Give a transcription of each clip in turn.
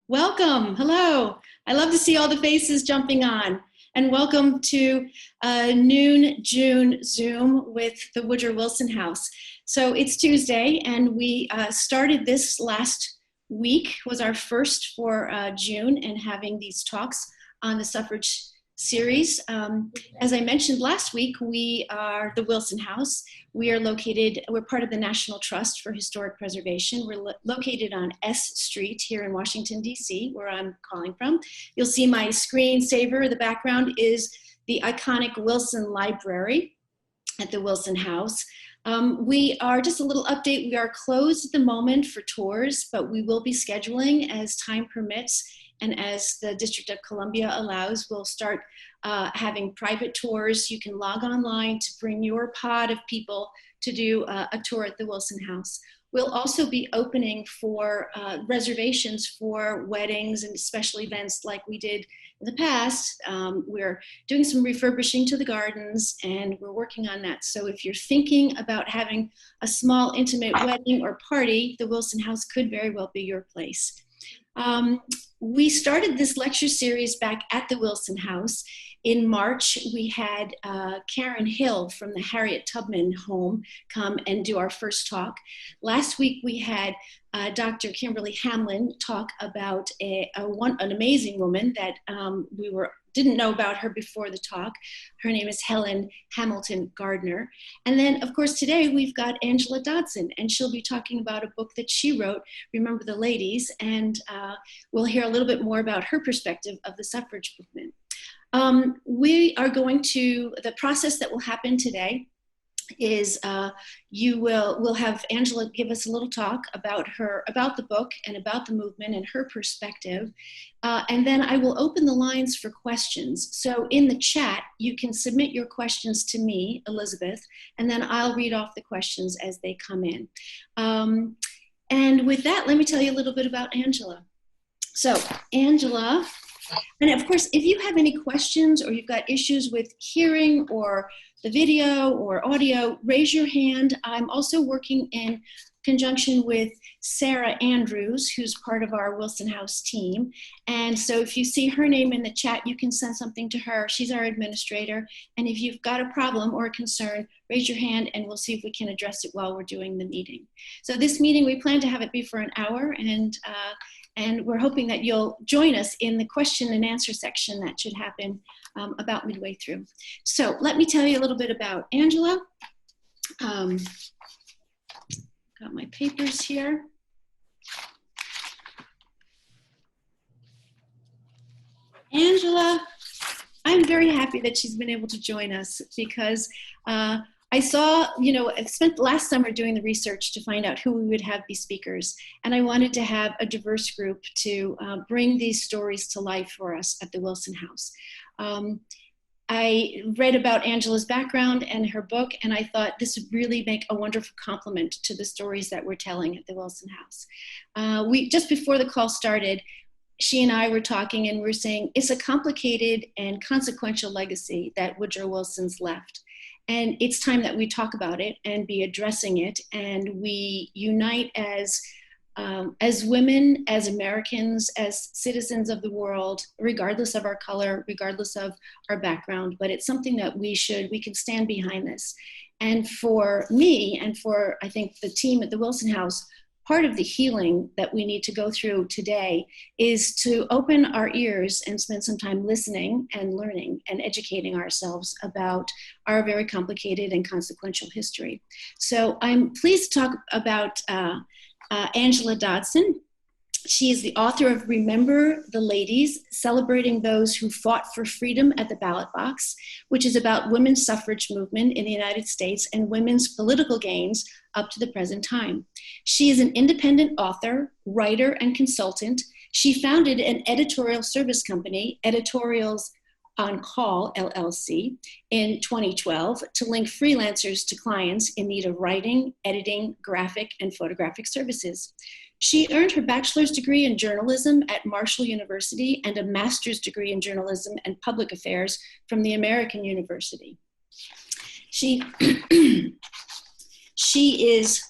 Welcome. Hello. I love to see all the faces jumping on. And welcome to Noon June Zoom with the Woodrow Wilson House. So it's Tuesday, and we started this last week, was our first for June, and having these talks on the suffrage series. As I mentioned last week, we are the Wilson House. We're part of the National Trust for Historic Preservation. We're located on S Street here in Washington, D.C., where I'm calling from. You'll see my screensaver. The background is the iconic Wilson Library at the Wilson House. We are, just a little update, we are closed at the moment for tours, but we will be scheduling as time permits. And as the District of Columbia allows, we'll start having private tours. You can log online to bring your pod of people to do a tour at the Wilson House. We'll also be opening for reservations for weddings and special events like we did in the past. We're doing some refurbishing to the gardens, and we're working on that. So if you're thinking about having a small, intimate wedding or party, the Wilson House could very well be your place. We started this lecture series back at the Wilson House. In March, we had Karen Hill from the Harriet Tubman home come and do our first talk. Last week, we had Dr. Kimberly Hamlin talk about an amazing woman that didn't know about her before the talk. Her name is Helen Hamilton Gardner. And then, of course, today we've got Angela Dodson, and she'll be talking about a book that she wrote, Remember the Ladies, and we'll hear a little bit more about her perspective of the suffrage movement. The process that will happen today is we'll have Angela give us a little talk about the book and about the movement and her perspective. And then I will open the lines for questions. So in the chat, you can submit your questions to me, Elizabeth, and then I'll read off the questions as they come in. And with that, let me tell you a little bit about Angela. So Angela, and of course, if you have any questions or you've got issues with hearing or the video or audio, raise your hand. I'm also working in conjunction with Sarah Andrews, who's part of our Wilson House team. And so if you see her name in the chat, you can send something to her. She's our administrator. And if you've got a problem or a concern, raise your hand and we'll see if we can address it while we're doing the meeting. So this meeting, we plan to have it be for an hour, and we're hoping that you'll join us in the question and answer section that should happen about midway through. So let me tell you a little bit about Angela. Got my papers here. Angela, I'm very happy that she's been able to join us because I spent last summer doing the research to find out who we would have be speakers. And I wanted to have a diverse group to bring these stories to life for us at the Wilson House. I read about Angela's background and her book, and I thought this would really make a wonderful complement to the stories that we're telling at the Wilson House. Just before the call started, she and I were talking and we're saying it's a complicated and consequential legacy that Woodrow Wilson's left. And it's time that we talk about it and be addressing it, and we unite as women, as Americans, as citizens of the world, regardless of our color, regardless of our background. But it's something that we can stand behind this. And for me, and for, I think, the team at the Wilson House, part of the healing that we need to go through today is to open our ears and spend some time listening and learning and educating ourselves about our very complicated and consequential history. So I'm pleased to talk about Angela Dodson. She is the author of Remember the Ladies, Celebrating Those Who Fought for Freedom at the Ballot Box, which is about women's suffrage movement in the United States and women's political gains up to the present time. She is an independent author, writer, and consultant. She founded an editorial service company, Editorials on Call, LLC, in 2012 to link freelancers to clients in need of writing, editing, graphic, and photographic services. She earned her bachelor's degree in journalism at Marshall University and a master's degree in journalism and public affairs from the American University. She is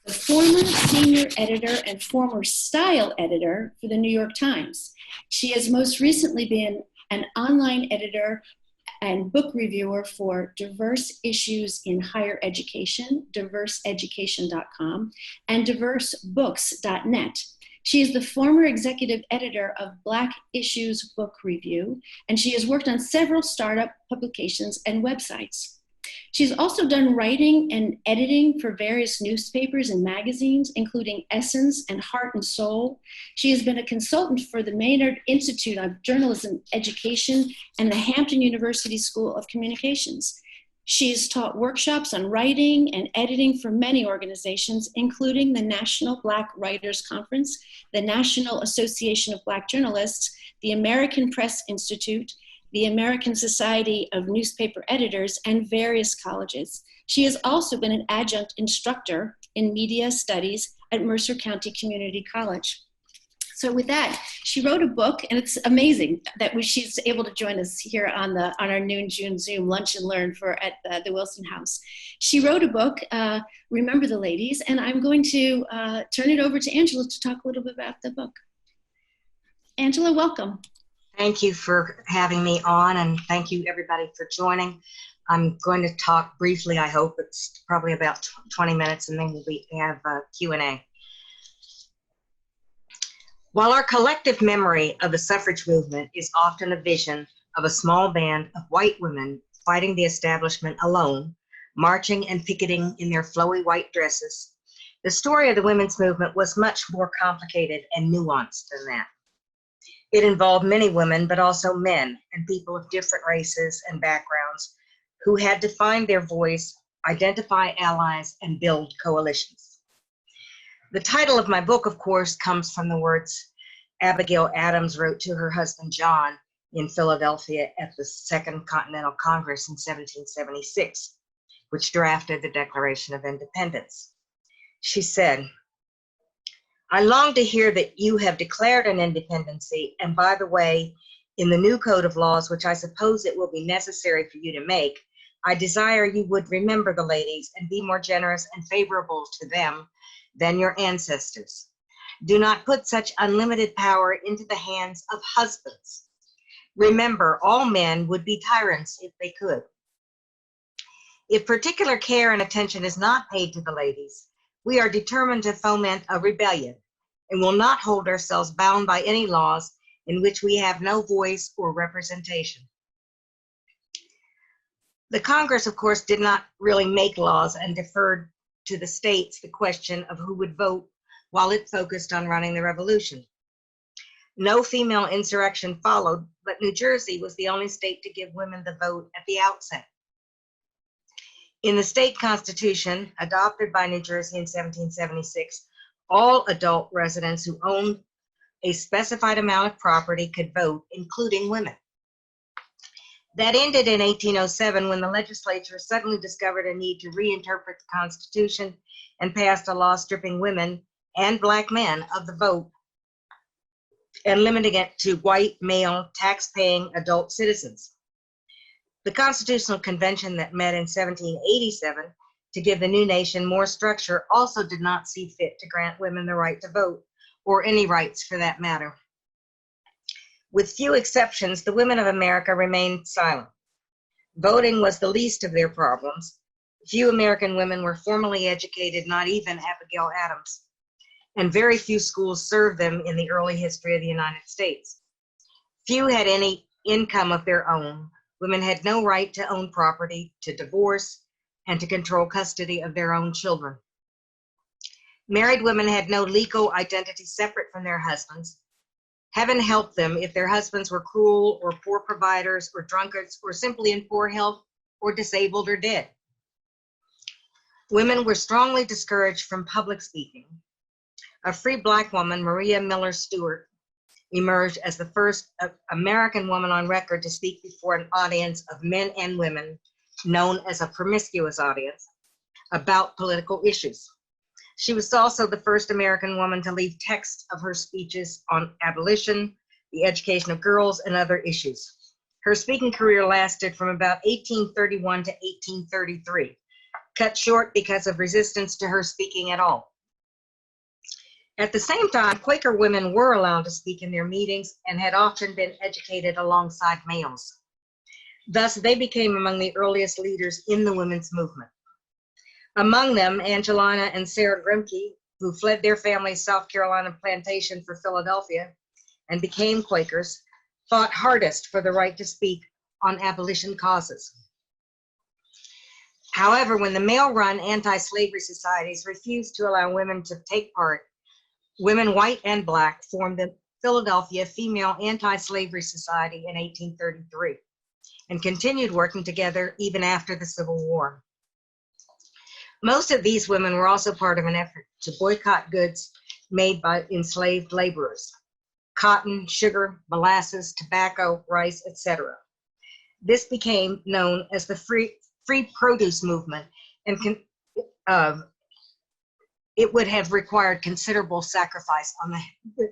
the former senior editor and former style editor for the New York Times. She has most recently been an online editor and book reviewer for Diverse Issues in Higher Education, diverseeducation.com, and diversebooks.net. She is the former executive editor of Black Issues Book Review, and she has worked on several startup publications and websites. She's also done writing and editing for various newspapers and magazines, including Essence and Heart and Soul. She has been a consultant for the Maynard Institute of Journalism Education and the Hampton University School of Communications. She has taught workshops on writing and editing for many organizations, including the National Black Writers Conference, the National Association of Black Journalists, the American Press Institute, the American Society of Newspaper Editors, and various colleges. She has also been an adjunct instructor in media studies at Mercer County Community College. So with that, she wrote a book, and it's amazing that she's able to join us here on our noon June Zoom Lunch and Learn at the Wilson House. She wrote a book, Remember the Ladies, and I'm going to turn it over to Angela to talk a little bit about the book. Angela, welcome. Thank you for having me on, and thank you everybody for joining. I'm going to talk briefly, I hope. It's probably about 20 minutes, and then we'll have Q&A. While our collective memory of the suffrage movement is often a vision of a small band of white women fighting the establishment alone, marching and picketing in their flowy white dresses, the story of the women's movement was much more complicated and nuanced than that. It involved many women, but also men and people of different races and backgrounds who had to find their voice, identify allies, and build coalitions. The title of my book, of course, comes from the words Abigail Adams wrote to her husband John in Philadelphia at the Second Continental Congress in 1776, which drafted the Declaration of Independence. She said, "I long to hear that you have declared an independency, and by the way, in the new code of laws, which I suppose it will be necessary for you to make, I desire you would remember the ladies and be more generous and favorable to them than your ancestors. Do not put such unlimited power into the hands of husbands. Remember, all men would be tyrants if they could. If particular care and attention is not paid to the ladies, we are determined to foment a rebellion and will not hold ourselves bound by any laws in which we have no voice or representation." The Congress, of course, did not really make laws and deferred to the states the question of who would vote while it focused on running the revolution. No female insurrection followed, but New Jersey was the only state to give women the vote at the outset. In the state constitution, adopted by New Jersey in 1776, all adult residents who owned a specified amount of property could vote, including women. That ended in 1807 when the legislature suddenly discovered a need to reinterpret the Constitution and passed a law stripping women and Black men of the vote and limiting it to white, male, tax-paying adult citizens. The Constitutional Convention that met in 1787 to give the new nation more structure also did not see fit to grant women the right to vote, or any rights for that matter. With few exceptions, the women of America remained silent. Voting was the least of their problems. Few American women were formally educated, not even Abigail Adams, and very few schools served them in the early history of the United States. Few had any income of their own. Women had no right to own property, to divorce, and to control custody of their own children. Married women had no legal identity separate from their husbands. Heaven help them if their husbands were cruel or poor providers or drunkards or simply in poor health or disabled or dead. Women were strongly discouraged from public speaking. A free Black woman, Maria Miller Stewart, emerged as the first American woman on record to speak before an audience of men and women, known as a promiscuous audience, about political issues. She was also the first American woman to leave text of her speeches on abolition, the education of girls, and other issues. Her speaking career lasted from about 1831 to 1833, cut short because of resistance to her speaking at all. At the same time, Quaker women were allowed to speak in their meetings and had often been educated alongside males. Thus, they became among the earliest leaders in the women's movement. Among them, Angelina and Sarah Grimke, who fled their family's South Carolina plantation for Philadelphia and became Quakers, fought hardest for the right to speak on abolition causes. However, when the male-run anti-slavery societies refused to allow women to take part, women, white and black, formed the Philadelphia Female Anti-Slavery Society in 1833 and continued working together even after the Civil War. Most of these women were also part of an effort to boycott goods made by enslaved laborers: cotton, sugar, molasses, tobacco, rice, etc. This became known as the free produce movement, and it would have required considerable sacrifice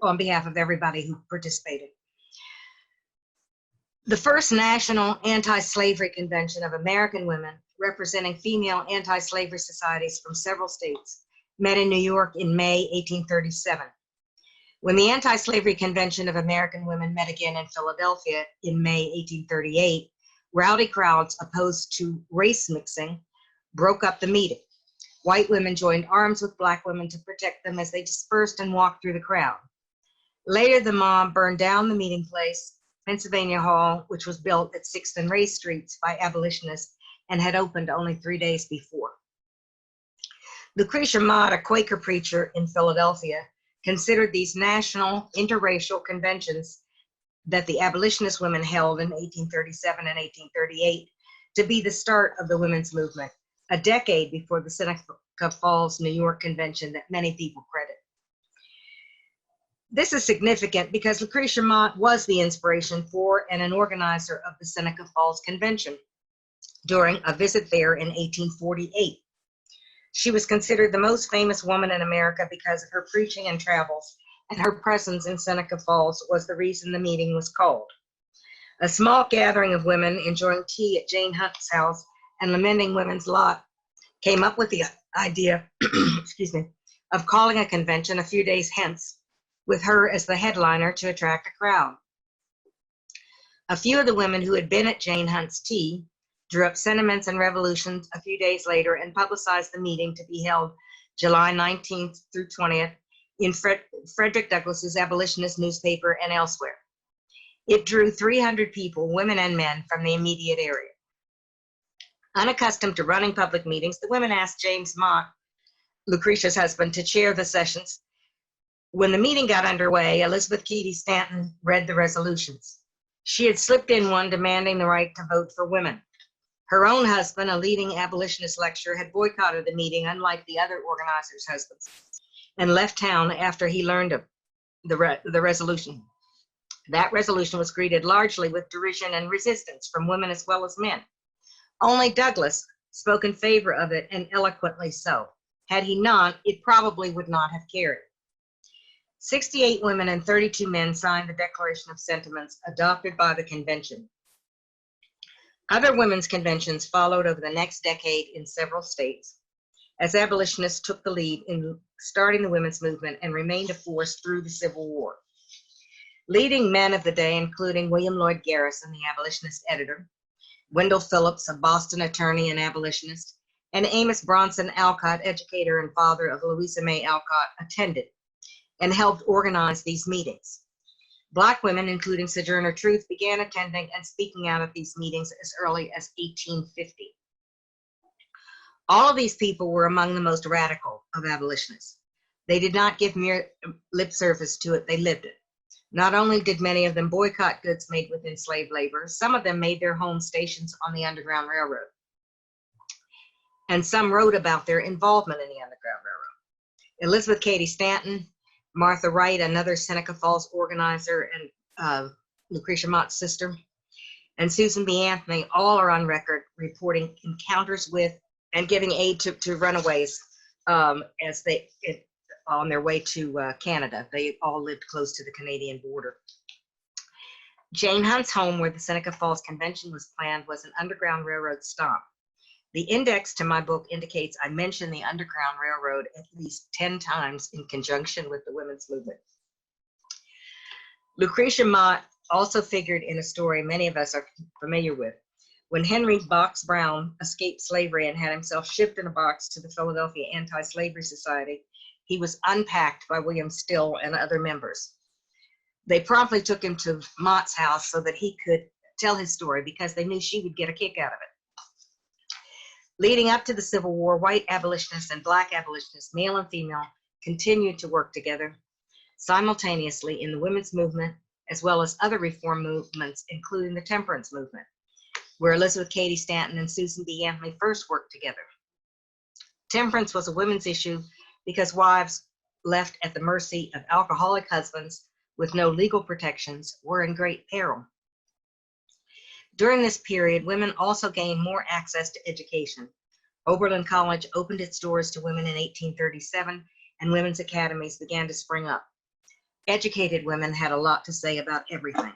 on behalf of everybody who participated. The first National Anti-Slavery Convention of American Women, representing female anti-slavery societies from several states, met in New York in May 1837. When the Anti-Slavery Convention of American Women met again in Philadelphia in May 1838, rowdy crowds opposed to race mixing broke up the meeting. White women joined arms with black women to protect them as they dispersed and walked through the crowd. Later, the mob burned down the meeting place, Pennsylvania Hall, which was built at 6th and Ray Streets by abolitionists and had opened only 3 days before. Lucretia Mott, a Quaker preacher in Philadelphia, considered these national interracial conventions that the abolitionist women held in 1837 and 1838 to be the start of the women's movement, a decade before the Seneca Falls, New York convention that many people credit. This is significant because Lucretia Mott was the inspiration for and an organizer of the Seneca Falls Convention during a visit there in 1848. She was considered the most famous woman in America because of her preaching and travels, and her presence in Seneca Falls was the reason the meeting was called. A small gathering of women enjoying tea at Jane Hunt's house and lamenting women's lot came up with the idea of calling a convention a few days hence, with her as the headliner to attract a crowd. A few of the women who had been at Jane Hunt's tea drew up sentiments and resolutions a few days later and publicized the meeting to be held July 19th through 20th in Frederick Douglass's abolitionist newspaper and elsewhere. It drew 300 people, women and men, from the immediate area. Unaccustomed to running public meetings, the women asked James Mott, Lucretia's husband, to chair the sessions. When the meeting got underway, Elizabeth Cady Stanton read the resolutions. She had slipped in one demanding the right to vote for women. Her own husband, a leading abolitionist lecturer, had boycotted the meeting, unlike the other organizers' husbands, and left town after he learned of the resolution. That resolution was greeted largely with derision and resistance from women as well as men. Only Douglass spoke in favor of it, and eloquently so. Had he not, it probably would not have carried. 68 women and 32 men signed the Declaration of Sentiments adopted by the convention. Other women's conventions followed over the next decade in several states, as abolitionists took the lead in starting the women's movement and remained a force through the Civil War. Leading men of the day, including William Lloyd Garrison, the abolitionist editor, Wendell Phillips, a Boston attorney and abolitionist, and Amos Bronson Alcott, educator and father of Louisa May Alcott, attended and helped organize these meetings. Black women, including Sojourner Truth, began attending and speaking out at these meetings as early as 1850. All of these people were among the most radical of abolitionists. They did not give mere lip service to it, they lived it. Not only did many of them boycott goods made with enslaved labor, some of them made their home stations on the Underground Railroad. And some wrote about their involvement in the Underground Railroad. Elizabeth Cady Stanton, Martha Wright, another Seneca Falls organizer and Lucretia Mott's sister, and Susan B. Anthony, all are on record reporting encounters with and giving aid to runaways as they on their way to Canada. They all lived close to the Canadian border. Jane Hunt's home, where the Seneca Falls Convention was planned, was an Underground Railroad stop. The index to my book indicates I mentioned the Underground Railroad at least 10 times in conjunction with the women's movement. Lucretia Mott also figured in a story many of us are familiar with. When Henry Box Brown escaped slavery and had himself shipped in a box to the Philadelphia Anti-Slavery Society, he was unpacked by William Still and other members. They promptly took him to Mott's house so that he could tell his story because they knew she would get a kick out of it. Leading up to the Civil War, white abolitionists and black abolitionists, male and female, continued to work together simultaneously in the women's movement, as well as other reform movements, including the temperance movement, where Elizabeth Cady Stanton and Susan B. Anthony first worked together. Temperance was a women's issue because wives left at the mercy of alcoholic husbands with no legal protections were in great peril. During this period, women also gained more access to education. Oberlin College opened its doors to women in 1837, and women's academies began to spring up. Educated women had a lot to say about everything.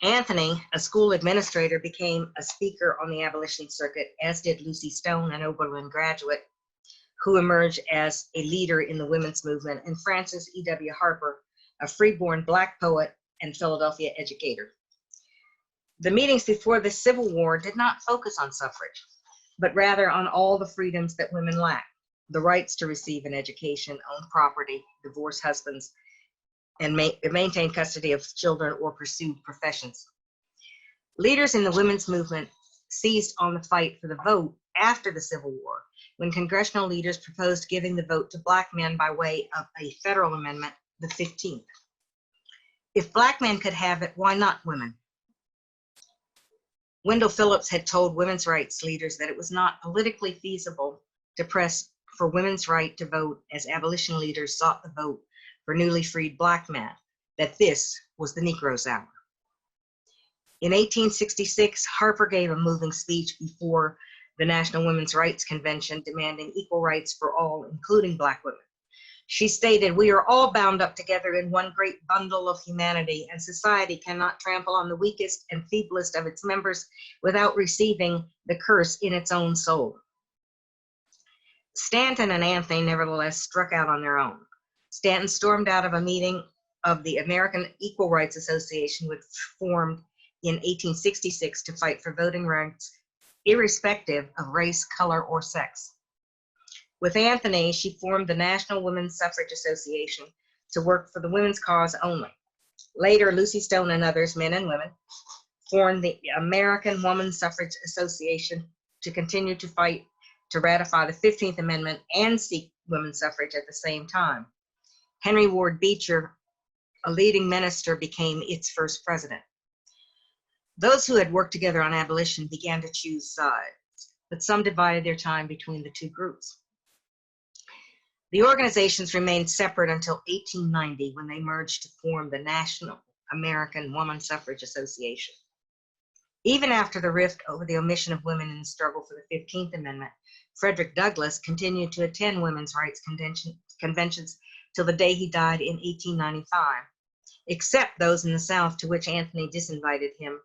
Anthony, a school administrator, became a speaker on the abolition circuit, as did Lucy Stone, an Oberlin graduate, who emerged as a leader in the women's movement, and Frances E.W. Harper, a freeborn black poet and Philadelphia educator. The meetings before the Civil War did not focus on suffrage, but rather on all the freedoms that women lacked: the rights to receive an education, own property, divorce husbands, and maintain custody of children or pursue professions. Leaders in the women's movement seized on the fight for the vote after the Civil War, when congressional leaders proposed giving the vote to black men by way of a federal amendment, the 15th. If black men could have it, why not women? Wendell Phillips had told women's rights leaders that it was not politically feasible to press for women's right to vote as abolition leaders sought the vote for newly freed black men, that this was the Negro's hour. In 1866, Harper gave a moving speech before the National Women's Rights Convention demanding equal rights for all, including black women. She stated, "We are all bound up together in one great bundle of humanity, and society cannot trample on the weakest and feeblest of its members without receiving the curse in its own soul." Stanton and Anthony nevertheless struck out on their own. Stanton stormed out of a meeting of the American Equal Rights Association, which formed in 1866 to fight for voting rights irrespective of race, color, or sex. With Anthony, she formed the National Women's Suffrage Association to work for the women's cause only. Later, Lucy Stone and others, men and women, formed the American Women's Suffrage Association to continue to fight to ratify the 15th Amendment and seek women's suffrage at the same time. Henry Ward Beecher, a leading minister, became its first president. Those who had worked together on abolition began to choose sides, but some divided their time between the two groups. The organizations remained separate until 1890, when they merged to form the National American Woman Suffrage Association. Even after the rift over the omission of women in the struggle for the 15th Amendment, Frederick Douglass continued to attend women's rights conventions till the day he died in 1895, except those in the South, to which Anthony disinvited him,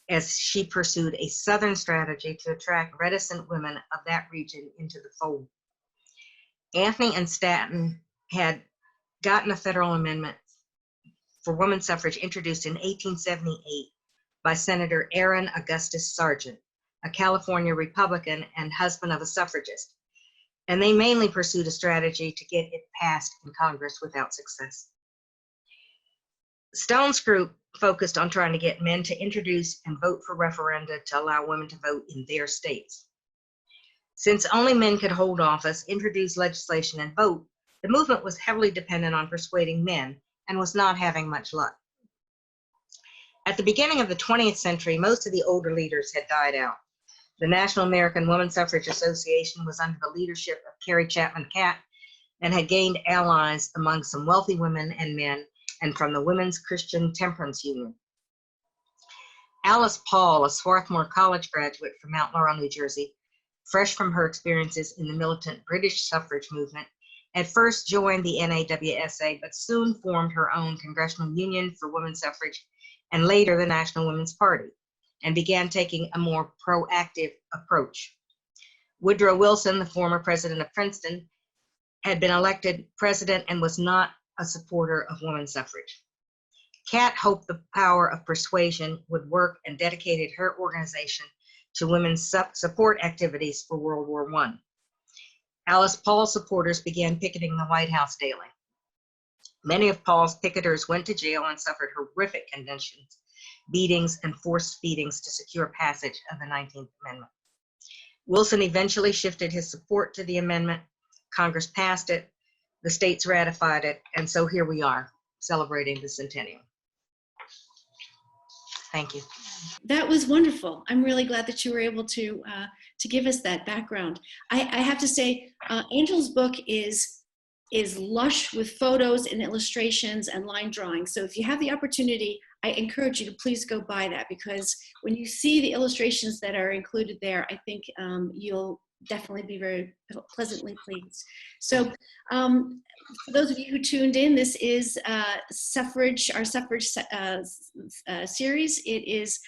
as she pursued a Southern strategy to attract reticent women of that region into the fold. Anthony and Stanton had gotten a federal amendment for women's suffrage introduced in 1878 by Senator Aaron Augustus Sargent, a California Republican and husband of a suffragist, and they mainly pursued a strategy to get it passed in Congress without success. Stone's group focused on trying to get men to introduce and vote for referenda to allow women to vote in their states. Since only men could hold office, introduce legislation, and vote, the movement was heavily dependent on persuading men and was not having much luck. At the beginning of the 20th century, most of the older leaders had died out. The National American Woman Suffrage Association was under the leadership of Carrie Chapman Catt and had gained allies among some wealthy women and men and from the Women's Christian Temperance Union. Alice Paul, a Swarthmore College graduate from Mount Laurel, New Jersey, fresh from her experiences in the militant British suffrage movement, at first joined the NAWSA, but soon formed her own congressional union for women's suffrage and later the National Women's Party, and began taking a more proactive approach. Woodrow Wilson, the former president of Princeton, had been elected president and was not a supporter of women's suffrage. Cat hoped the power of persuasion would work and dedicated her organization to women's support activities for World War I. Alice Paul supporters began picketing the White House daily. Many of Paul's picketers went to jail and suffered horrific conditions, beatings, and forced feedings to secure passage of the 19th Amendment. Wilson eventually shifted his support to the amendment. Congress passed it, the states ratified it, and so here we are, celebrating the centennial. Thank you. That was wonderful. I'm really glad that you were able to give us that background. I have to say, Angel's book is lush with photos and illustrations and line drawings. So if you have the opportunity, I encourage you to please go buy that, because when you see the illustrations that are included there, I think you'll definitely be very pleasantly pleased. So for those of you who tuned in, this is Suffrage, our Suffrage series. It is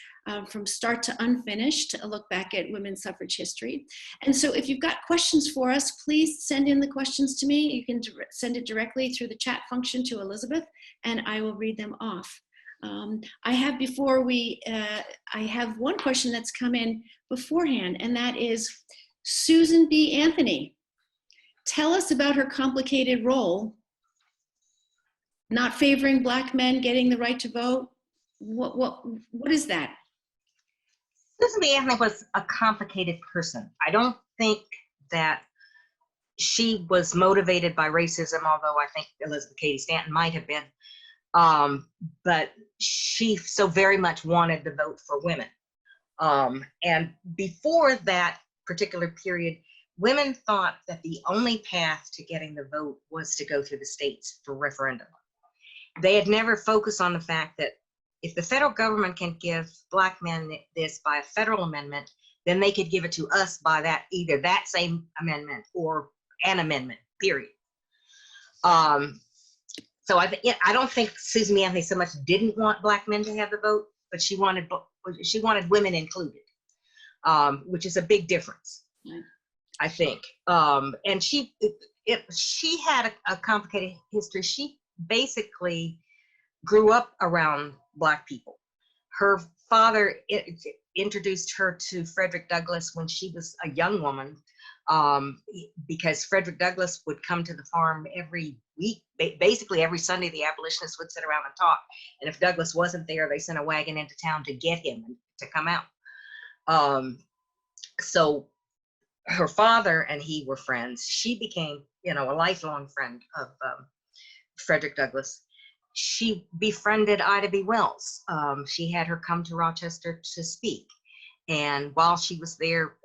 from start to unfinished, a look back at women's suffrage history. And so if you've got questions for us, please send in the questions to me. You can send it directly through the chat function to Elizabeth, and I will read them off. I have I have one question that's come in beforehand, and that is, Susan B. Anthony, tell us about her complicated role, not favoring Black men getting the right to vote. What is that? Susan B. Anthony was a complicated person. I don't think that she was motivated by racism, although I think Elizabeth Cady Stanton might have been. But she so very much wanted the vote for women. And before that particular period, women thought that the only path to getting the vote was to go through the states for referendum. They had never focused on the fact that if the federal government can give Black men this by a federal amendment, then they could give it to us by that, either that same amendment or an amendment, period. So I don't think Susan B. Anthony so much didn't want Black men to have the vote, but she wanted women included, which is a big difference, I think. And she had a complicated history. She basically grew up around Black people. Her father introduced her to Frederick Douglass when she was a young woman, because Frederick Douglass would come to the farm every week. Basically every Sunday, the abolitionists would sit around and talk. And if Douglass wasn't there, they sent a wagon into town to get him to come out. So her father and he were friends. She became, a lifelong friend of Frederick Douglass. She befriended Ida B. Wells. She had her come to Rochester to speak. And while she was there,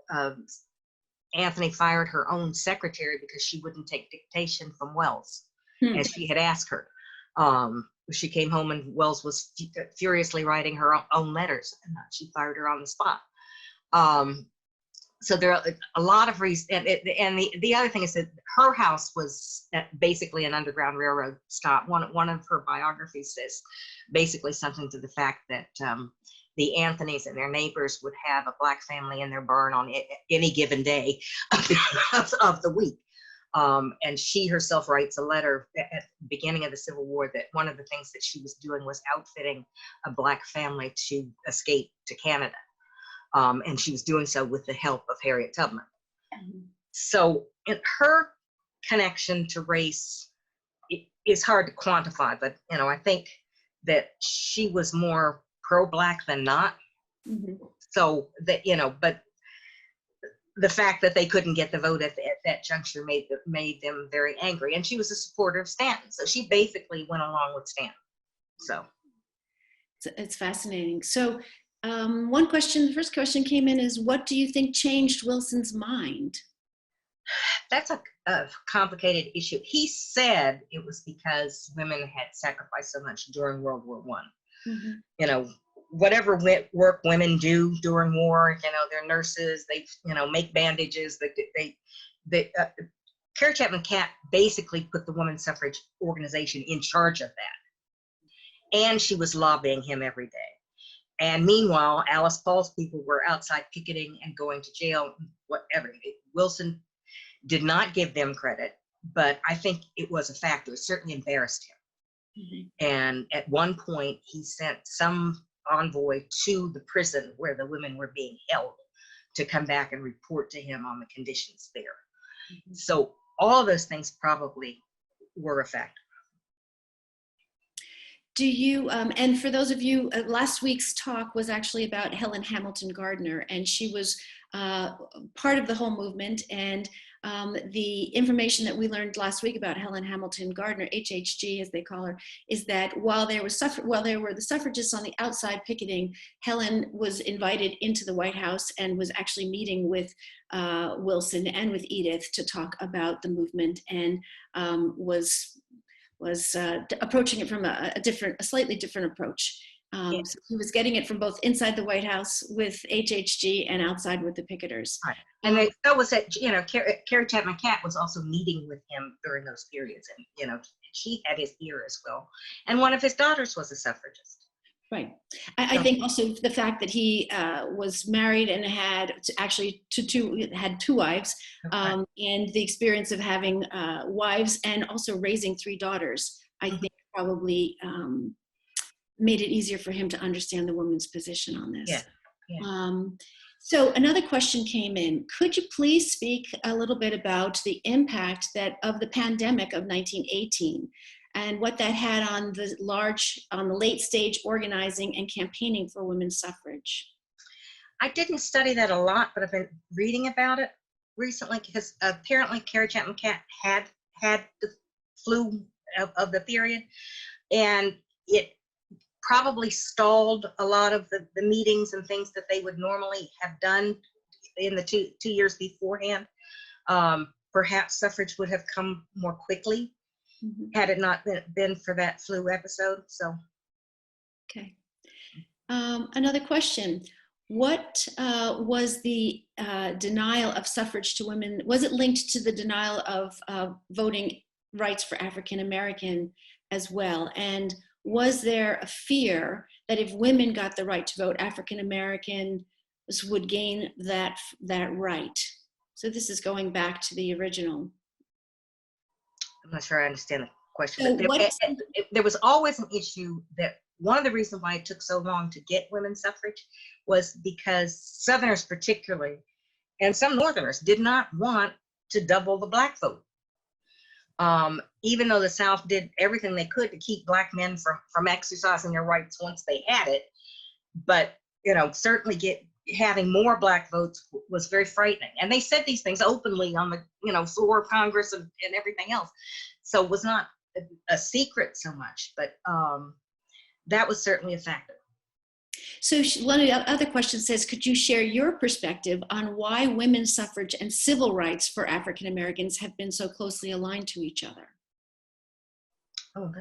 Anthony fired her own secretary because she wouldn't take dictation from Wells, as she had asked her. She came home and Wells was furiously writing her own letters, and she fired her on the spot. So there are a lot of reasons. And the other thing is that her house was basically an Underground Railroad stop. One of her biographies says basically something to the fact that the Anthonys and their neighbors would have a Black family in their barn on any given day of the week. And she herself writes a letter at the beginning of the Civil War that one of the things that she was doing was outfitting a Black family to escape to Canada. And she was doing so with the help of Harriet Tubman. So her connection to race is hard to quantify, but I think that she was more pro-Black than not. So that but the fact that they couldn't get the vote at that juncture made them very angry. And she was a supporter of Stanton, so she basically went along with Stanton. So it's fascinating. So the first question came in is, what do you think changed Wilson's mind? That's a complicated issue. He said it was because women had sacrificed so much during World War I. Whatever work women do during war, they're nurses, they, make bandages, Carrie Chapman Catt basically put the women's suffrage organization in charge of that. And she was lobbying him every day. And meanwhile, Alice Paul's people were outside picketing and going to jail, whatever. Wilson did not give them credit, but I think it was a factor. It certainly embarrassed him. Mm-hmm. And at one point, he sent some envoy to the prison where the women were being held to come back and report to him on the conditions there. Mm-hmm. So all of those things probably were a factor. Do you, and for those of you, last week's talk was actually about Helen Hamilton Gardner, and she was part of the whole movement. And the information that we learned last week about Helen Hamilton Gardner, HHG as they call her, is that while there were the suffragists on the outside picketing, Helen was invited into the White House and was actually meeting with Wilson and with Edith to talk about the movement, and was approaching it from a slightly different approach. So he was getting it from both inside the White House with HHG and outside with the picketers. Right. And so was that, Carrie Chapman Catt was also meeting with him during those periods. And, she had his ear as well. And one of his daughters was a suffragist. Right. I think also the fact that he was married and had two wives, and the experience of having wives and also raising 3 daughters, I think probably made it easier for him to understand the woman's position on this. Yeah. Yeah. So another question came in. Could you please speak a little bit about the impact of the pandemic of 1918 and what that had on the late stage organizing and campaigning for women's suffrage? I didn't study that a lot, but I've been reading about it recently because apparently Carrie Chapman Catt had the flu of the period, and it probably stalled a lot of the meetings and things that they would normally have done in the two years beforehand. Perhaps suffrage would have come more quickly had it not been for that flu episode. So, okay. Another question: what was the denial of suffrage to women? Was it linked to the denial of voting rights for African American as well? And was there a fear that if women got the right to vote, African Americans would gain that right? So this is going back to the original. I'm not sure I understand the question. But there was always an issue that one of the reasons why it took so long to get women's suffrage was because Southerners particularly, and some Northerners, did not want to double the Black vote. Even though the South did everything they could to keep Black men from exercising their rights once they had it, but certainly having more Black votes was very frightening. And they said these things openly on the floor of Congress and everything else. So it was not a secret so much, but that was certainly a factor. So one of the other questions says, could you share your perspective on why women's suffrage and civil rights for African Americans have been so closely aligned to each other? Oh,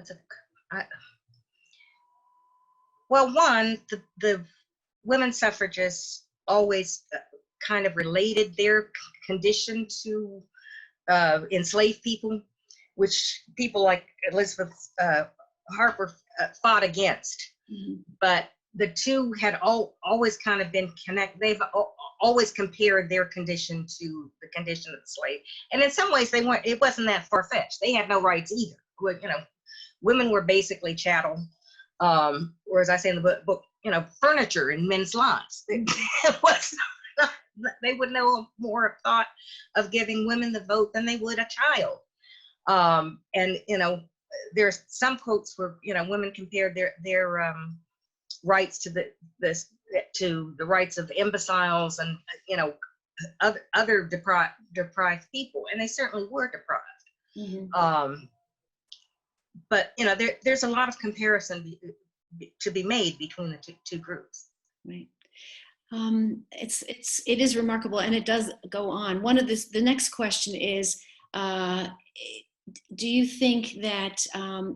well, one, the women suffragists always kind of related their condition to enslaved people, which people like Elizabeth Harper fought against. Mm-hmm. But the two had always kind of been connected. They've always compared their condition to the condition of the slave. And in some ways, it wasn't that far-fetched. They had no rights either. Women were basically chattel, or as I say in the book, furniture in men's lives. They would no more have thought of giving women the vote than they would a child. And there's some quotes where women compared their rights to the rights of imbeciles and other deprived people, and they certainly were deprived. Mm-hmm. But there's a lot of comparison to be made between the two groups. Right. It is remarkable, and it does go on. The next question is, do you think that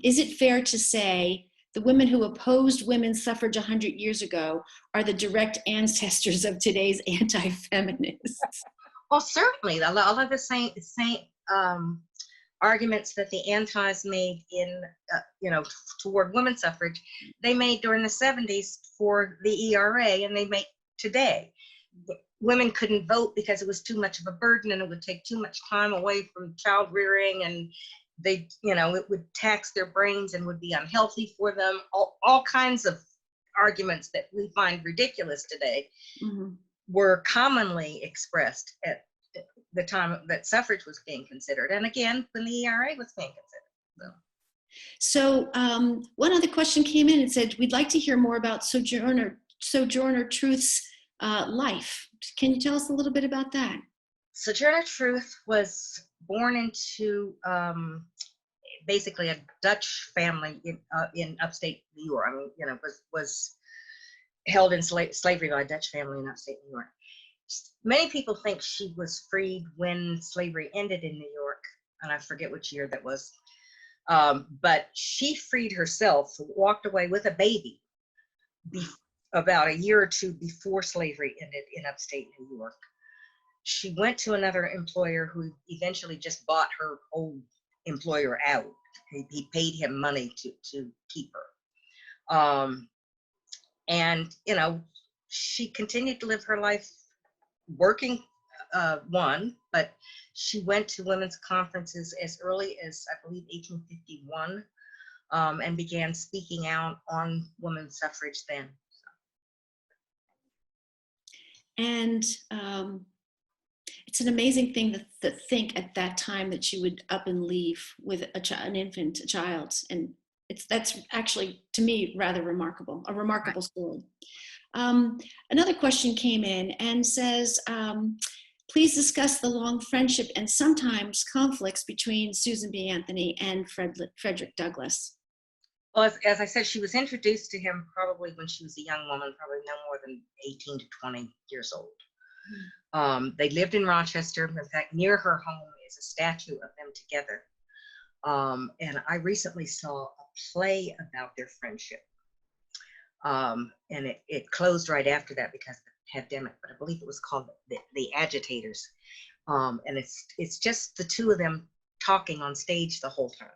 is it fair to say the women who opposed women's suffrage 100 years ago are the direct ancestors of today's anti-feminists? Well, certainly, a lot of the same arguments that the antis made in, toward women's suffrage, they made during the 70s for the ERA, and they make today. Women couldn't vote because it was too much of a burden, and it would take too much time away from child rearing, and they, it would tax their brains and would be unhealthy for them. All kinds of arguments that we find ridiculous today were commonly expressed at the time that suffrage was being considered, and again when the ERA was being considered. So one other question came in and said, we'd like to hear more about Sojourner Truth's life. Can you tell us a little bit about that? Sojourner Truth was born into basically a Dutch family in upstate New York. Was held in slavery by a Dutch family in upstate New York. Many people think she was freed when slavery ended in New York, and I forget which year that was. But she freed herself, walked away with a baby about a year or two before slavery ended in upstate New York. She went to another employer who eventually just bought her old employer out. He paid him money to keep her. And, she continued to live her life working, but she went to women's conferences as early as, I believe, 1851, and began speaking out on women's suffrage then. And it's an amazing thing to think at that time that she would up and leave with an infant, a child. And that's actually, to me, rather remarkable, a remarkable story. Another question came in and says, please discuss the long friendship and sometimes conflicts between Susan B. Anthony and Frederick Douglass. Well, as I said, she was introduced to him probably when she was a young woman, probably no more than 18 to 20 years old. They lived in Rochester. In fact, near her home is a statue of them together. And I recently saw a play about their friendship. And it closed right after that because of the pandemic, but I believe it was called the Agitators. And it's just the two of them talking on stage the whole time.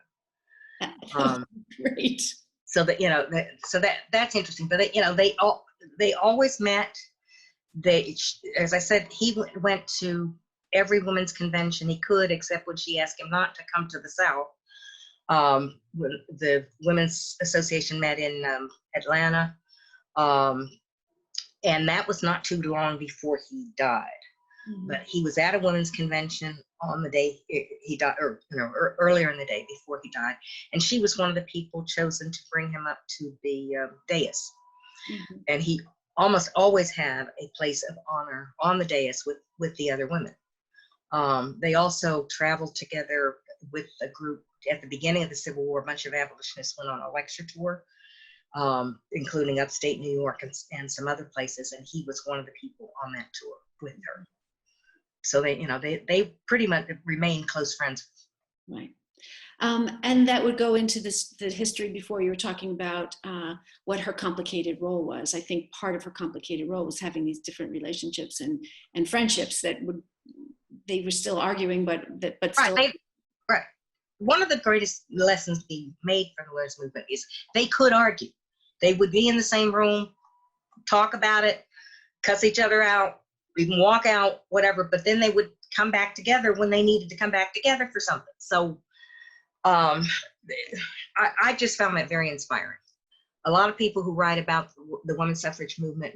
Great. So that that's interesting. But they always met. As I said, he went to every women's convention he could, except when she asked him not to come to the South. When the Women's Association met in Atlanta, and that was not too long before he died. But he was at a women's convention on the day he died, or earlier in the day before he died, and she was one of the people chosen to bring him up to the dais. And he almost always had a place of honor on the dais with the other women. They also traveled together with a group at the beginning of the Civil War. A bunch of abolitionists went on a lecture tour, including upstate New York and some other places, and he was one of the people on that tour with her. So they pretty much remained close friends. Right. And that would go into the history before. You were talking about what her complicated role was. I think part of her complicated role was having these different relationships and friendships that they were still arguing, but still. Right. One of the greatest lessons being made from the women's movement is they could argue. They would be in the same room, talk about it, cuss each other out, even walk out, whatever, but then they would come back together when they needed to come back together for something. So I just found that very inspiring. A lot of people who write about the women's suffrage movement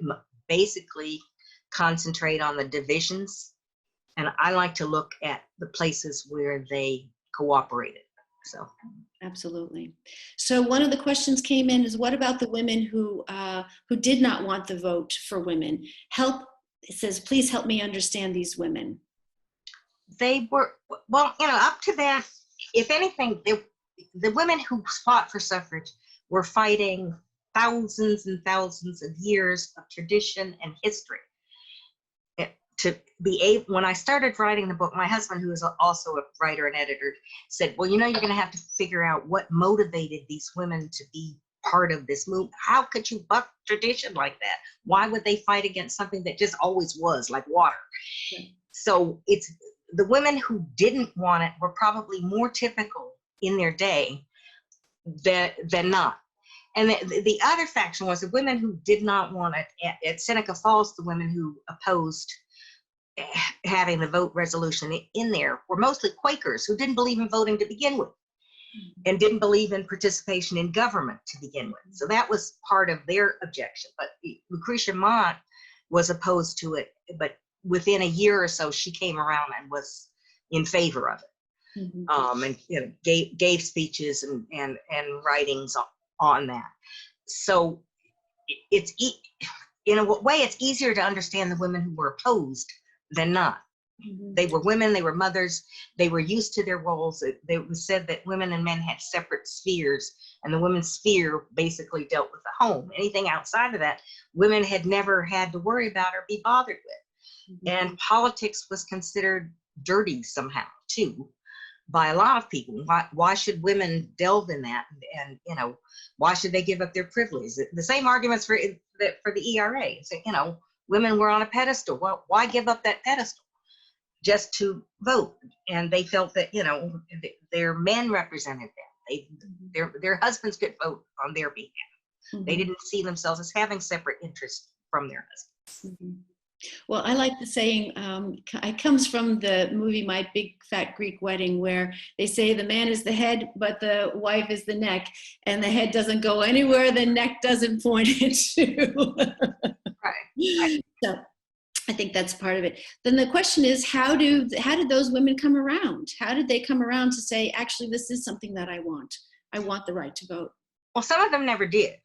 basically concentrate on the divisions, and I like to look at the places where they cooperated. So absolutely. So one of the questions came in is, what about the women who did not want the vote for women? It says, please help me understand these women. They were, well, up to that, if anything, the women who fought for suffrage were fighting thousands and thousands of years of tradition and history. When I started writing the book, my husband, who is also a writer and editor, said, well, you're going to have to figure out what motivated these women to be part of this movement. How could you buck tradition like that? Why would they fight against something that just always was, like water? Okay. So the women who didn't want it were probably more typical in their day than not. And the other faction was the women who did not want it. At Seneca Falls, the women who opposed having the vote resolution in there were mostly Quakers who didn't believe in voting to begin with and didn't believe in participation in government to begin with. So that was part of their objection. But Lucretia Mott was opposed to it, but within a year or so, she came around and was in favor of it. And gave speeches and writings on that. So it's in a way, it's easier to understand the women who were opposed than not. They were women, they were mothers, they were used to their roles. It was said that women and men had separate spheres, and the women's sphere basically dealt with the home. Anything outside of that, women had never had to worry about or be bothered with. And politics was considered dirty somehow too by a lot of people. Why should women delve in that? And why should they give up their privilege? The same arguments for the ERA. So, women were on a pedestal. Well, why give up that pedestal just to vote? And they felt that their men represented them. Their husbands could vote on their behalf. They didn't see themselves as having separate interests from their husbands. Well, I like the saying, it comes from the movie My Big Fat Greek Wedding, where they say the man is the head, but the wife is the neck, and the head doesn't go anywhere the neck doesn't point it to. Right. So I think that's part of it. Then the question is, how did those women come around? How did they come around to say, actually, this is something that I want? I want the right to vote. Well, some of them never did.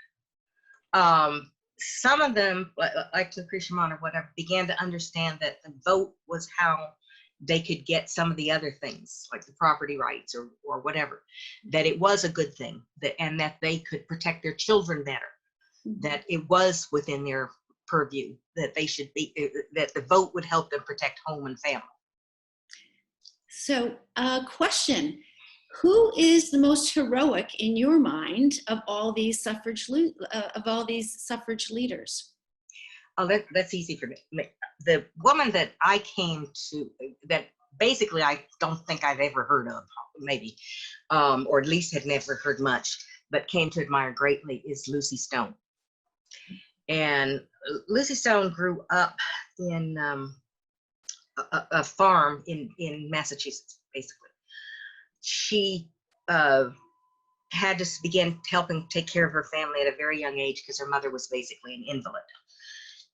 Some of them, like Lucretia Mott or whatever, began to understand that the vote was how they could get some of the other things, like the property rights or whatever, that it was a good thing, and that they could protect their children better, that it was within their purview, that they should be, that the vote would help them protect home and family. So, question. Who is the most heroic in your mind of all these suffrage leaders? Oh, that's easy for me. The woman that I came to, that basically I don't think I've ever heard of, maybe, or at least had never heard much, but came to admire greatly, is Lucy Stone. And Lucy Stone grew up in a farm in Massachusetts, basically. She had to begin helping take care of her family at a very young age because her mother was basically an invalid.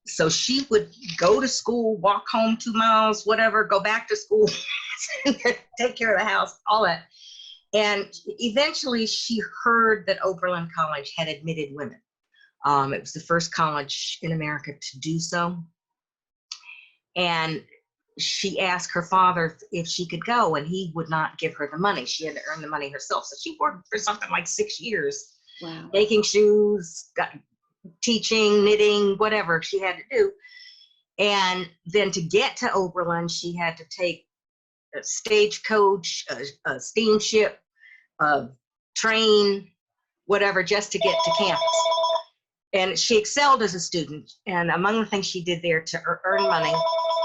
So she would go to school, walk home 2 miles, whatever, go back to school, take care of the house, all that. And eventually she heard that Oberlin College had admitted women. It was the first college in America to do so. And she asked her father if she could go, and he would not give her the money. She had to earn the money herself. So she worked for something like 6 years, making shoes, teaching, knitting, whatever she had to do. And then to get to Oberlin, she had to take a stagecoach, a steamship, a train, whatever, just to get to campus. And she excelled as a student. And among the things she did there to earn money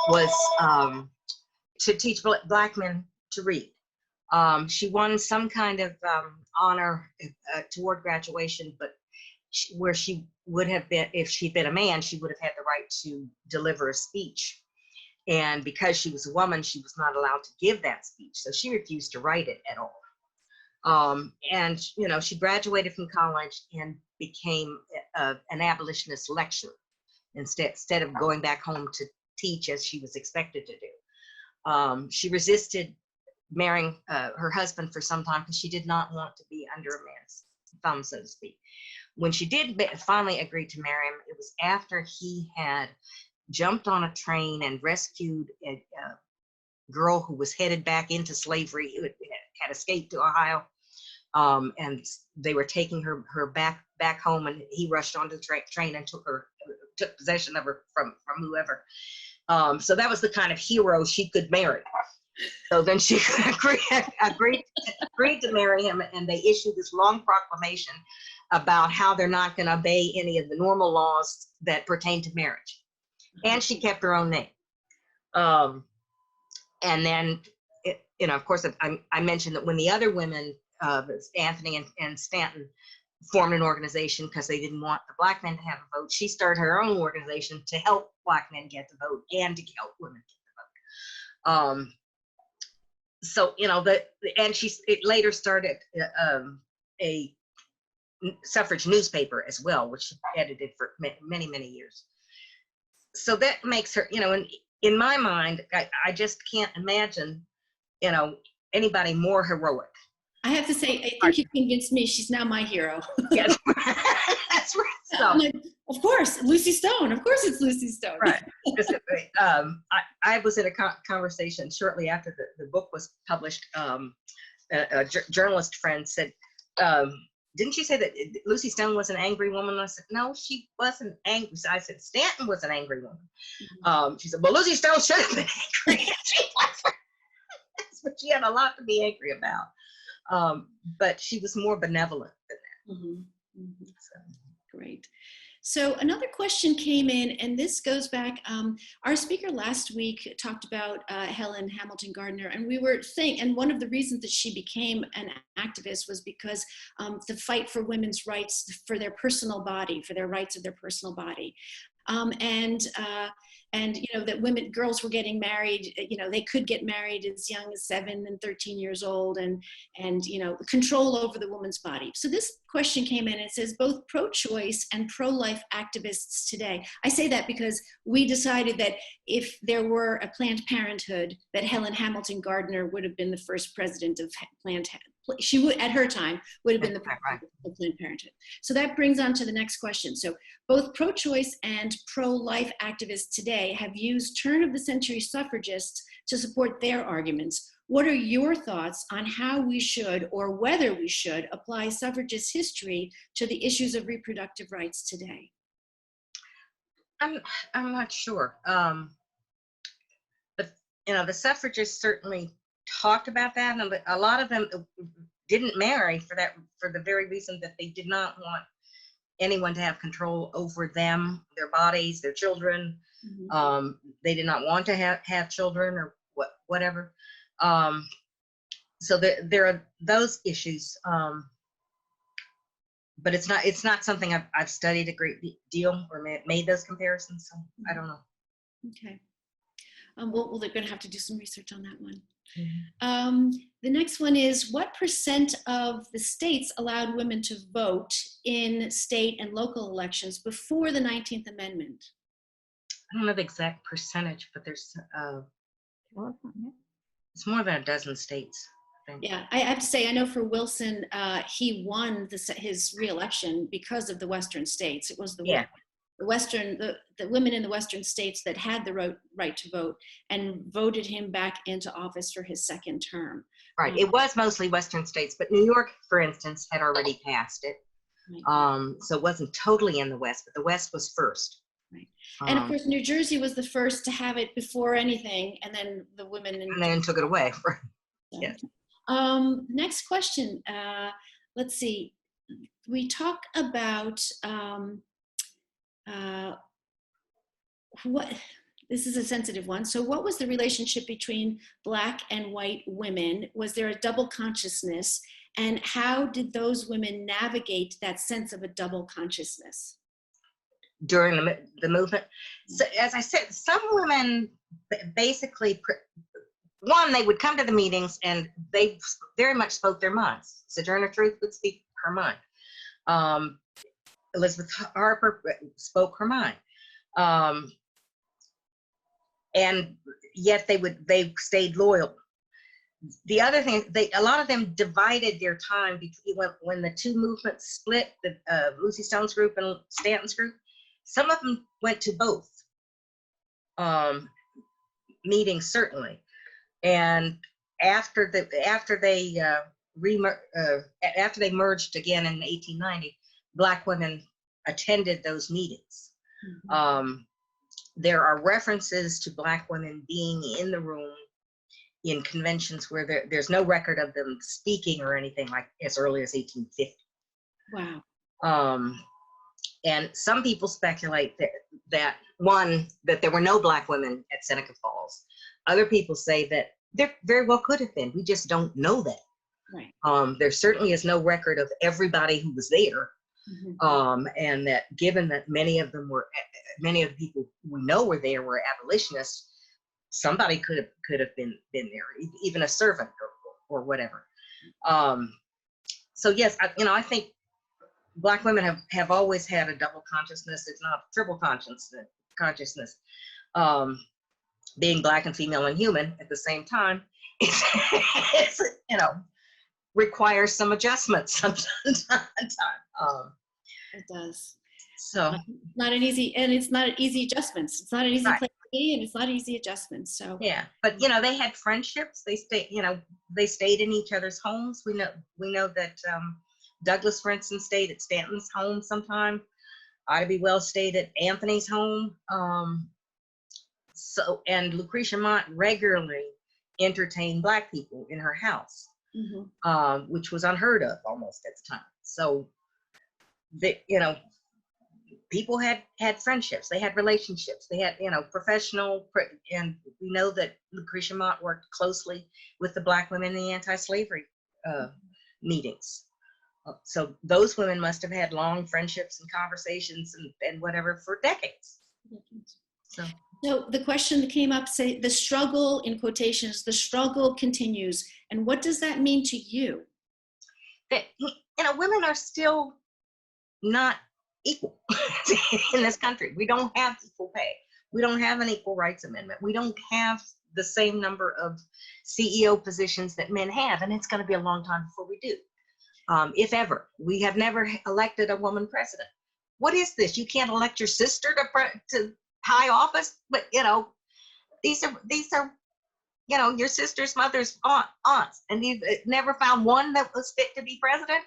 was to teach Black men to read. She won some kind of honor toward graduation, but where she would have been, if she'd been a man, she would have had the right to deliver a speech. And because she was a woman, she was not allowed to give that speech. So she refused to write it at all. And, she graduated from college and became an abolitionist lecturer instead of going back home to teach as she was expected to do. She resisted marrying her husband for some time because she did not want to be under a man's thumb, so to speak. When she did finally agree to marry him, it was after he had jumped on a train and rescued a girl who was headed back into slavery, who had escaped to Ohio. And they were taking her back home, and he rushed onto the train and took possession of her from whoever. So that was the kind of hero she could marry. So then she agreed to marry him, and they issued this long proclamation about how they're not going to obey any of the normal laws that pertain to marriage. And she kept her own name. And then, of course, I mentioned that when the other women, Anthony and Stanton, formed an organization because they didn't want the black men to have a vote, she started her own organization to help black men get the vote and to help women get the vote. So, and it later started a suffrage newspaper as well, which she edited for many, many years. So that makes her, in my mind, I just can't imagine, anybody more heroic. I have to say, I think you convinced me. She's now my hero. Yes, that's right. So, of course, Lucy Stone. Of course, it's Lucy Stone. Right. I was in a conversation shortly after the book was published. A journalist friend said, didn't you say that Lucy Stone was an angry woman? I said, no, she wasn't angry. So I said, Stanton was an angry woman. She said, well, Lucy Stone should have been angry. She wasn't. But she had a lot to be angry about. But she was more benevolent than that. So. Great. So another question came in, and this goes back, our speaker last week talked about Helen Hamilton Gardner, and we were saying, and one of the reasons that she became an activist was because the fight for women's rights, for their personal body, for their rights of their personal body. And that girls were getting married, they could get married as young as 7 and 13 years old, and control over the woman's body. So this question came in, and it says, both pro-choice and pro-life activists today. I say that because we decided that if there were a Planned Parenthood, that Helen Hamilton Gardner would have been the first president of Planned Parenthood. She would, at her time, would have been the president of Planned Parenthood. So that brings on to the next question. So both pro-choice and pro-life activists today have used turn-of-the-century suffragists to support their arguments. What are your thoughts on how we should, or whether we should, apply suffragist history to the issues of reproductive rights today? I'm not sure. But the suffragists certainly talked about that, and a lot of them didn't marry for the very reason that they did not want anyone to have control over them, their bodies, their children. They did not want to have children or whatever. So there are those issues, but it's not something I've studied a great deal or made those comparisons. So I don't know. Okay. Well, they're going to have to do some research on that one. The next one is, what % of the states allowed women to vote in state and local elections before the 19th Amendment? I don't know the exact percentage, but there's it's more than a dozen states, I think. Yeah, I have to say, I know for Wilson, he won his re-election because of the Western states. It was the women in the Western states that had the right to vote and voted him back into office for his second term. Right. It was mostly Western states, but New York, for instance, had already passed it. Right. So it wasn't totally in the West, but the West was first. Right. And of course, New Jersey was the first to have it before anything, and then the women and then took it away. So, yes. Next question. Let's see. We talk about this is a sensitive one. So what was the relationship between Black and white women? Was there a double consciousness? And how did those women navigate that sense of a double consciousness? During the movement? So, as I said, some women basically, one, they would come to the meetings and they very much spoke their minds. Sojourner Truth would speak her mind. Elizabeth Harper spoke her mind. And yet they stayed loyal. The other thing, a lot of them divided their time between when the two movements split, the Lucy Stone's group and Stanton's group. Some of them went to both meetings, certainly. And after they merged again in 1890, Black women attended those meetings. There are references to Black women being in the room in conventions where there's no record of them speaking or anything, like as early as 1850. Wow. And some people speculate that there were no Black women at Seneca Falls. Other people say that there very well could have been. We just don't know that. Right. There certainly is no record of everybody who was there. And that given that many of the people we know were there were abolitionists, somebody could have been there, even a servant or whatever. So yes, I think Black women have always had a double consciousness, if not triple consciousness. Being Black and female and human at the same time, it's, requires some adjustments sometimes. It does. So Not an easy, and it's not an easy adjustments. It's not an easy right. place to be, and it's not easy adjustments. So yeah, but they had friendships. They stayed in each other's homes. We know that Douglas, for instance, stayed at Stanton's home sometime. Ida B. Wells stayed at Anthony's home. And Lucretia Mott regularly entertained Black people in her house, which was unheard of almost at the time. So people had friendships, they had relationships, they had professional, and we know that Lucretia Mott worked closely with the Black women in the anti-slavery meetings. So those women must have had long friendships and conversations and whatever for decades. So the question that came up, say the struggle, in quotations, the struggle continues. And what does that mean to you? That women are still not equal in this country. We don't have equal pay. We don't have an equal rights amendment. We don't have the same number of CEO positions that men have, and it's going to be a long time before we do. If ever. We have never elected a woman president. What is this? You can't elect your sister to high office, but these are your sister's mother's aunts, and you've never found one that was fit to be president.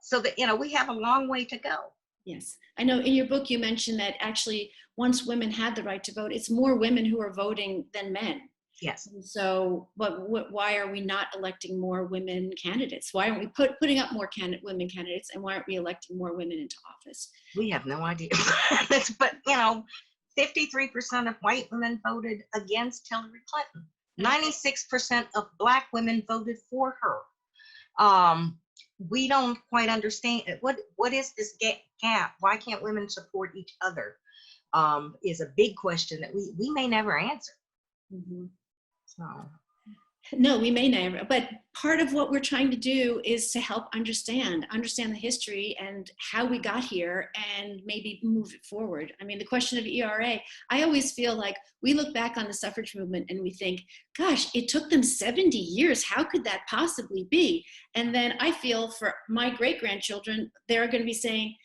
So that we have a long way to go. Yes, I know in your book you mentioned that actually once women had the right to vote, it's more women who are voting than men. Yes. And so, why are we not electing more women candidates? Why aren't we putting up more women candidates, and why aren't we electing more women into office? We have no idea. But 53% of white women voted against Hillary Clinton. 96% of Black women voted for her. We don't quite understand what is this gap. Why can't women support each other? Is a big question that we may never answer. So. No, we may never, but part of what we're trying to do is to help understand the history and how we got here and maybe move it forward. I mean, the question of ERA, I always feel like we look back on the suffrage movement and we think, gosh, it took them 70 years. How could that possibly be? And then I feel for my great-grandchildren, they're going to be saying,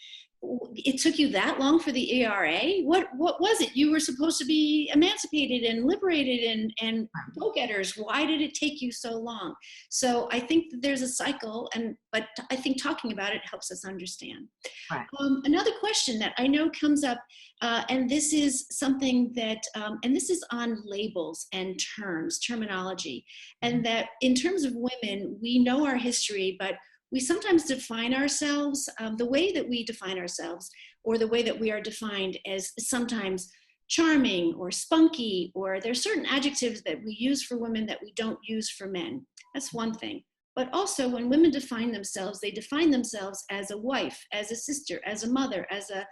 it took you that long for the ERA? What was it? You were supposed to be emancipated and liberated and go-getters. Why did it take you so long? So I think that there's a cycle, but I think talking about it helps us understand. Right. Another question that I know comes up, and this is something that, and this is on labels and terminology, and that in terms of women, we know our history, but we sometimes define ourselves, the way that we define ourselves, or the way that we are defined as sometimes charming or spunky, or there's certain adjectives that we use for women that we don't use for men. That's one thing. But also when women define themselves, they define themselves as a wife, as a sister, as a mother, as a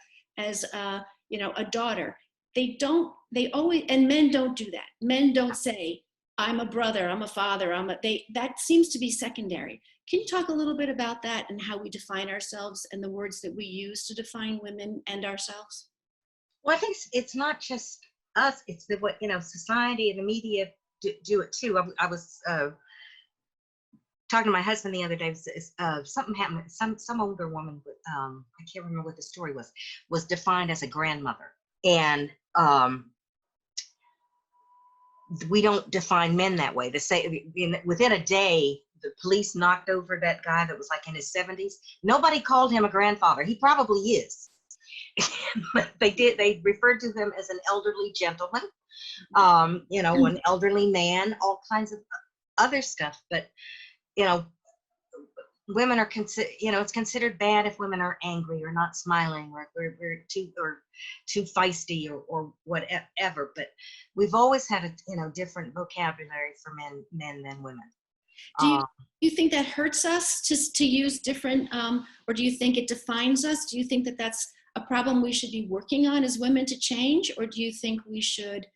daughter. And men don't do that. Men don't say, I'm a brother, I'm a father, that seems to be secondary. Can you talk a little bit about that and how we define ourselves and the words that we use to define women and ourselves? Well, I think it's not just us, it's what society and the media do it too. I was talking to my husband the other day. Something happened. Some older woman, I can't remember what the story was defined as a grandmother, and we don't define men that way. They say within a day, the police knocked over that guy that was like in his 70s. Nobody called him a grandfather. He probably is. They referred to him as an elderly gentleman, an elderly man, all kinds of other stuff. But, women are it's considered bad if women are angry or not smiling, or we're too feisty or whatever. But we've always had a different vocabulary for men than women. Do you think that hurts us to use different, or do you think it defines us? Do you think that that's a problem we should be working on as women to change, or do you think we should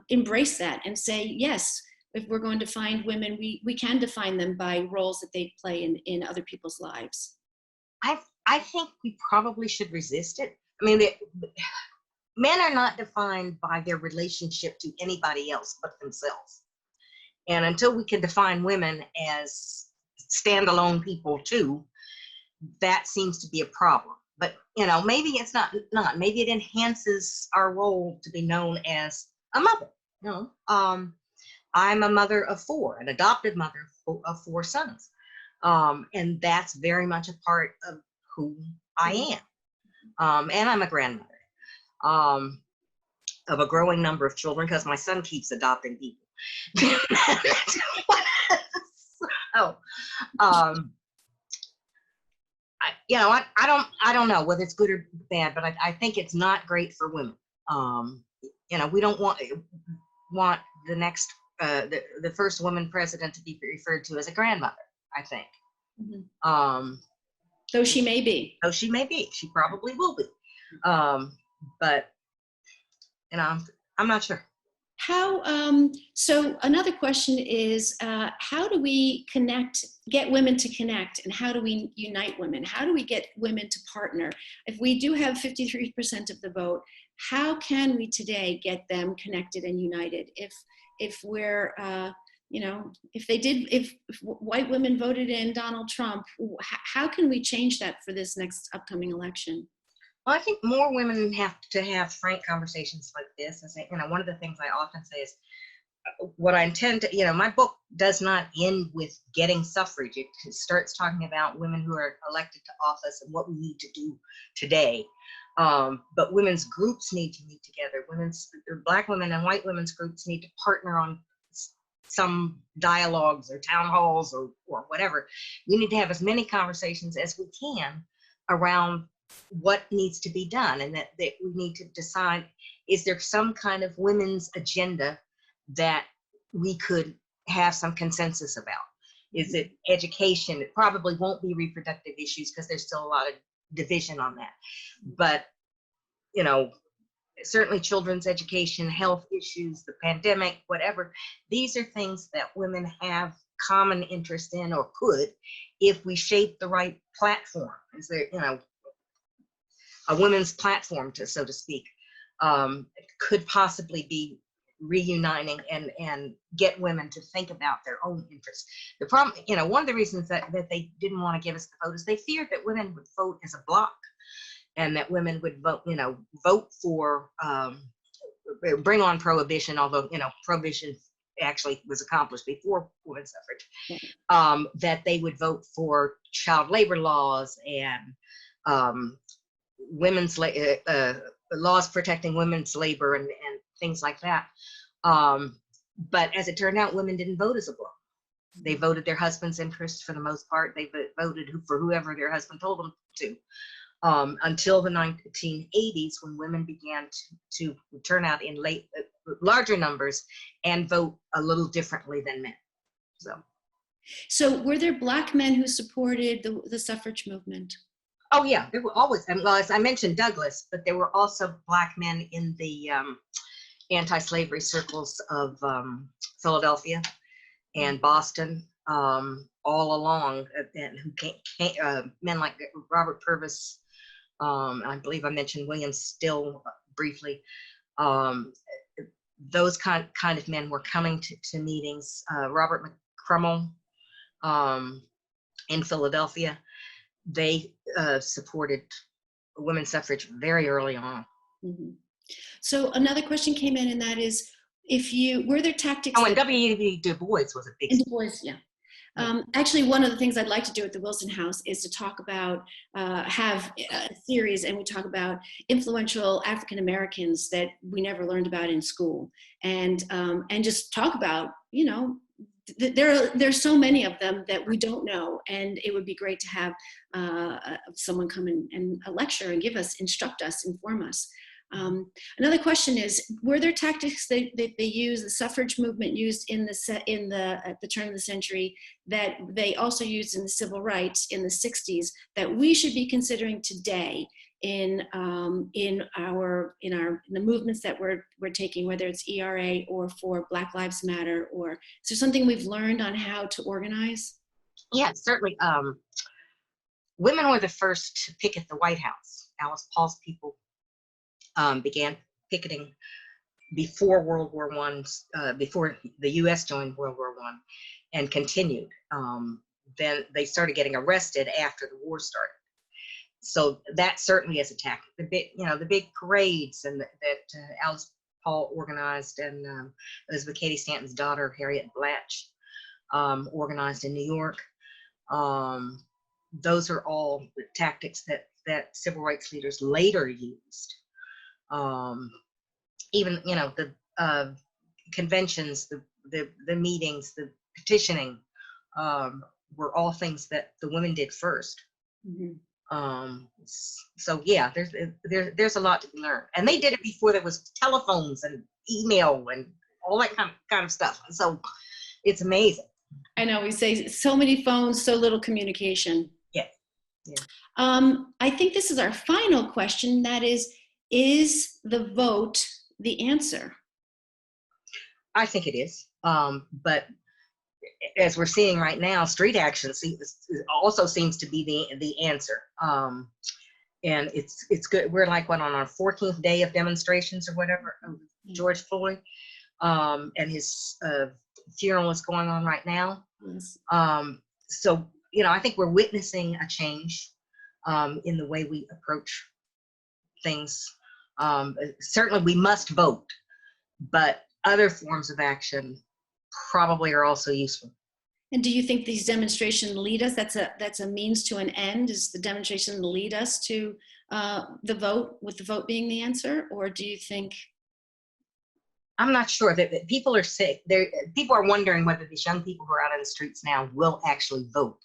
embrace that and say, yes, if we're going to find women, we can define them by roles that they play in other people's lives? I think we probably should resist it. I mean, men are not defined by their relationship to anybody else but themselves. And until we can define women as standalone people too, that seems to be a problem. But maybe it's not. Maybe it enhances our role to be known as a mother. I'm a mother of 4, an adopted mother of 4 sons, and that's very much a part of who I am. And I'm a grandmother of a growing number of children because my son keeps adopting people. So, I don't know whether it's good or bad, but I think it's not great for women. We don't want the next the first woman president to be referred to as a grandmother, I think. Mm-hmm. Though she may be. She probably will be. But I'm not sure. So another question is, how do we get women to connect, and how do we unite women? How do we get women to partner? If we do have 53% of the vote, how can we today get them connected and united? If we're, if white women voted in Donald Trump, how can we change that for this next upcoming election? Well, I think more women have to have frank conversations like this. One of the things I often say is what I intend to, my book does not end with getting suffrage. It starts talking about women who are elected to office and what we need to do today. But women's groups need to meet together. Black women and white women's groups need to partner on some dialogues or town halls or whatever. We need to have as many conversations as we can around what needs to be done, and that we need to decide, is there some kind of women's agenda that we could have some consensus about? Is it education? It probably won't be reproductive issues because there's still a lot of division on that. But, certainly children's education, health issues, the pandemic, whatever. These are things that women have common interest in, or could, if we shape the right platform. Is there, a women's platform, so to speak, could possibly be reuniting and get women to think about their own interests. The problem, one of the reasons that they didn't want to give us the vote is they feared that women would vote as a bloc, and that women would vote for, bring on prohibition, although, prohibition actually was accomplished before women's suffrage, that they would vote for child labor laws and women's laws protecting women's labor and things like that. But as it turned out, women didn't vote as a bloc. They voted their husband's interests for the most part. They voted for whoever their husband told them to, until the 1980s, when women began to turn out in larger numbers and vote a little differently than men. So were there Black men who supported the suffrage movement? Oh yeah, there were always, well, as I mentioned Douglas, but there were also Black men in the anti-slavery circles of Philadelphia and Boston, all along, and who came, men like Robert Purvis, I believe I mentioned William Still briefly. Those kind of men were coming to meetings. Robert McCrummell in Philadelphia. They supported women's suffrage very early on. Mm-hmm. So another question came in, and that is, were there tactics? Oh, and W.E.B. Du Bois was a big. Du Bois, yeah. Actually, one of the things I'd like to do at the Wilson House is to talk about, have a series, and we talk about influential African Americans that we never learned about in school, and just talk about, there's so many of them that we don't know, and it would be great to have someone come and lecture and instruct us, inform us. Another question is, were there tactics that they used, the suffrage movement used at the turn of the century, that they also used in the civil rights in the 60s, that we should be considering today in the movements that we're taking, whether it's ERA or for Black Lives Matter, or is there something we've learned on how to organize? Yeah, certainly. Women were the first to picket the White House. Alice Paul's people began picketing before World War I, before the U.S. joined World War I, and continued. Then they started getting arrested after the war started. So that certainly is a tactic. The big parades that Alice Paul organized, and Elizabeth Cady Stanton's daughter, Harriet Blatch, organized in New York. Those are all tactics that civil rights leaders later used. Even the conventions, the meetings, the petitioning, were all things that the women did first. Mm-hmm. So yeah, there's a lot to be learned, and they did it before there was telephones and email and all that kind of stuff. So it's amazing. I know, we say so many phones, so little communication. Yeah. I think this is our final question. That is the vote the answer? I think it is, but as we're seeing right now, street action also seems to be the answer. And it's good. We're like on our 14th day of demonstrations or whatever, George Floyd, and his funeral is going on right now. Yes. So, I think we're witnessing a change in the way we approach things. Certainly we must vote, but other forms of action probably are also useful. And do you think these demonstrations lead us? That's a means to an end. Is the demonstration lead us to the vote, with the vote being the answer, or do you think? I'm not sure. That people are sick. People are wondering whether these young people who are out on the streets now will actually vote.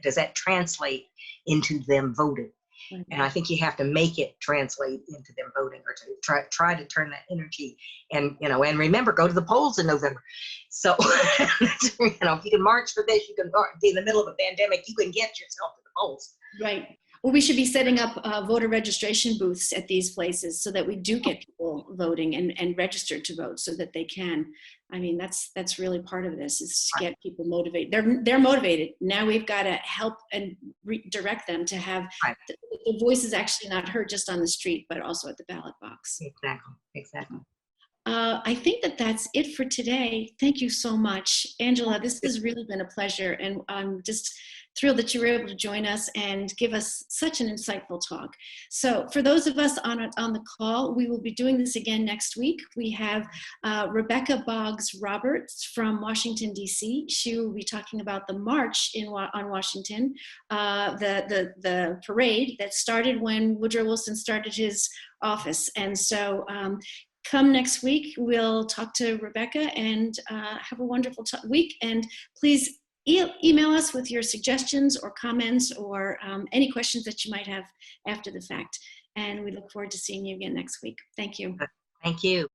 Does that translate into them voting? Mm-hmm. And I think you have to make it translate into them voting, or to try to turn that energy. And and remember, go to the polls in November. So if you can march for this, you can be in the middle of a pandemic, you can get yourself to the polls. Right. Well, we should be setting up voter registration booths at these places so that we do get people voting and registered to vote, so that they can. I mean, that's really part of this, is to get people motivated. They're motivated. Now we've got to help and direct them to have the voices actually not heard just on the street, but also at the ballot box. Exactly. I think that's it for today. Thank you so much, Angela. This has really been a pleasure, and I'm just thrilled that you were able to join us and give us such an insightful talk. So for those of us on the call, we will be doing this again next week. We have Rebecca Boggs Roberts from Washington, D.C. She will be talking about the march on Washington, the parade that started when Woodrow Wilson started his office. And so come next week, we'll talk to Rebecca and have a wonderful week. And please email us with your suggestions or comments, or any questions that you might have after the fact. And we look forward to seeing you again next week. Thank you. Thank you.